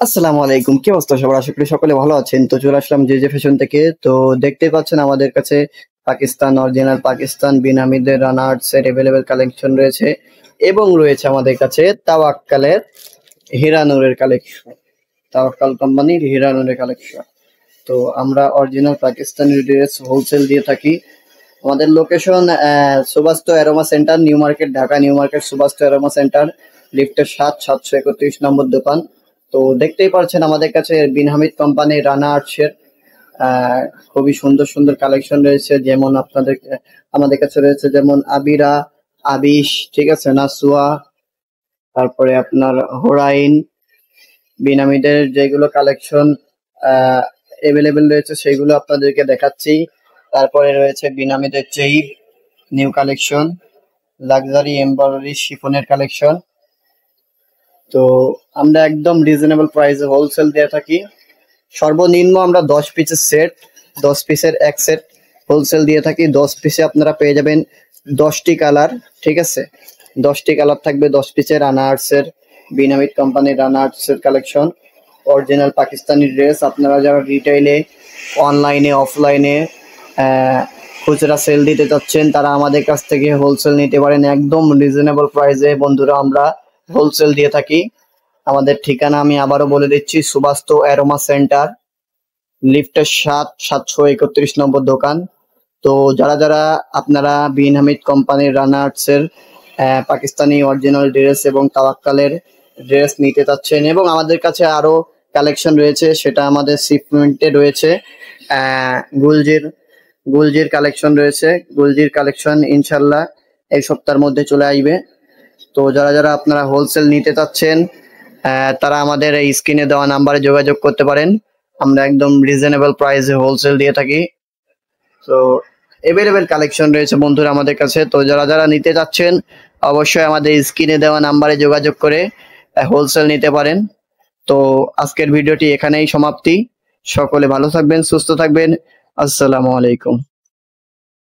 আসসালামু আলাইকুম, কি অবস্থা সবার? আশা করি সকলে ভালো আছেন। তো চলে আসলাম জে জে ফ্যাশন থেকে। তো দেখতেই পাচ্ছেন আমাদের কাছে পাকিস্তান অরিজিনাল পাকিস্তান বিন হামিদের রানার্স এর এভেলেবেল কালেকশন রয়েছে এবং রয়েছে আমাদের কাছে তাওয়াক্কালের হিরানুরের কালেকশন, তাওয়াক্কাল কোম্পানির হিরানুরের কালেকশন। তো আমরা অরিজিনাল পাকিস্তানি ড্রেস হোলসেল দিয়ে থাকি। আমাদের location Subastu aroma centre, new market, Dhaka new market, Subastu aroma centre, লিফটের 7 নম্বর দোকান। তো দেখতেই পাচ্ছেন আমাদের কাছে বিন হামিদ কোম্পানির রানা আর্টসের খুবই সুন্দর সুন্দর কালেকশন রয়েছে। যেমন আমাদের কাছে রয়েছে যেমন আবিরা, আবিশ, ঠিক আছে, নাসুয়া, তারপরে আপনার হোরাইন, বিন হামিদের যেগুলো কালেকশন এভেলেবেল রয়েছে সেগুলো আপনাদেরকে দেখাচ্ছি। তারপরে রয়েছে বিন হামিদের চেইব নিউ কালেকশন, লাক্সারি এমব্রয়ডারি শিফনের কালেকশন। তো আমরা একদম রিজনেবল প্রাইসে হোলসেল দিয়ে থাকি। সর্বনিম্ন আমরা 10 পিসের এক সেট হোলসেল দিয়ে থাকি। 10 পিসে আপনারা পেয়ে যাবেন 10টি কালার, ঠিক আছে। 10টি কালার থাকবে 10 পিসের রানা আর্টসের, বিন হামিদ কোম্পানির রানা আর্টসের কালেকশন, অরিজিনাল পাকিস্তানি ড্রেস। আপনারা যারা রিটেইলে, অনলাইনে, অফলাইনে খুচরা সেল দিতে চাচ্ছেন তারা আমাদের কাছ থেকে হোলসেল নিতে পারেন একদম রিজনেবল প্রাইসে। বন্ধুরা, আমরা হোলসেল দিয়ে থাকি। আমাদের ঠিকানা আমি আবারও বলে দিচ্ছি, সুবাস্তো অ্যারোমা সেন্টার, লিফটের 731 নম্বর দোকান। তো যারা যারা আপনারা বিন হামিদ কোম্পানির রানা আর্টসের পাকিস্তানি অরিজিনাল ড্রেস এবং তাওয়াক্কালের ড্রেস নিতে চাচ্ছেন এবং আমাদের কাছে আরো কালেকশন রয়েছে, সেটা আমাদের শিপমেন্টে রয়েছে। গুলজির গুলজির কালেকশন রয়েছে। গুলজির কালেকশন ইনশাল্লাহ এই সপ্তাহের মধ্যে চলে আসবে। তো যারা যারা আপনারা হোলসেল নিতে চাচ্ছেন তারা আমাদের এই স্ক্রিনে দেওয়া নাম্বারে যোগাযোগ করতে পারেন। আমরা একদম রিজনেবল প্রাইসে হোলসেল দিয়ে থাকি। তো এভেলেবেল কালেকশন রয়েছে বন্ধুরা আমাদের কাছে। তো যারা যারা নিতে চাচ্ছেন অবশ্যই আমাদের স্ক্রিনে দেওয়া নাম্বারে যোগাযোগ করে হোলসেল নিতে পারেন। তো আজকের ভিডিওটি এখানেই সমাপ্তি। সকলে ভালো থাকবেন, সুস্থ থাকবেন। আসসালামু আলাইকুম।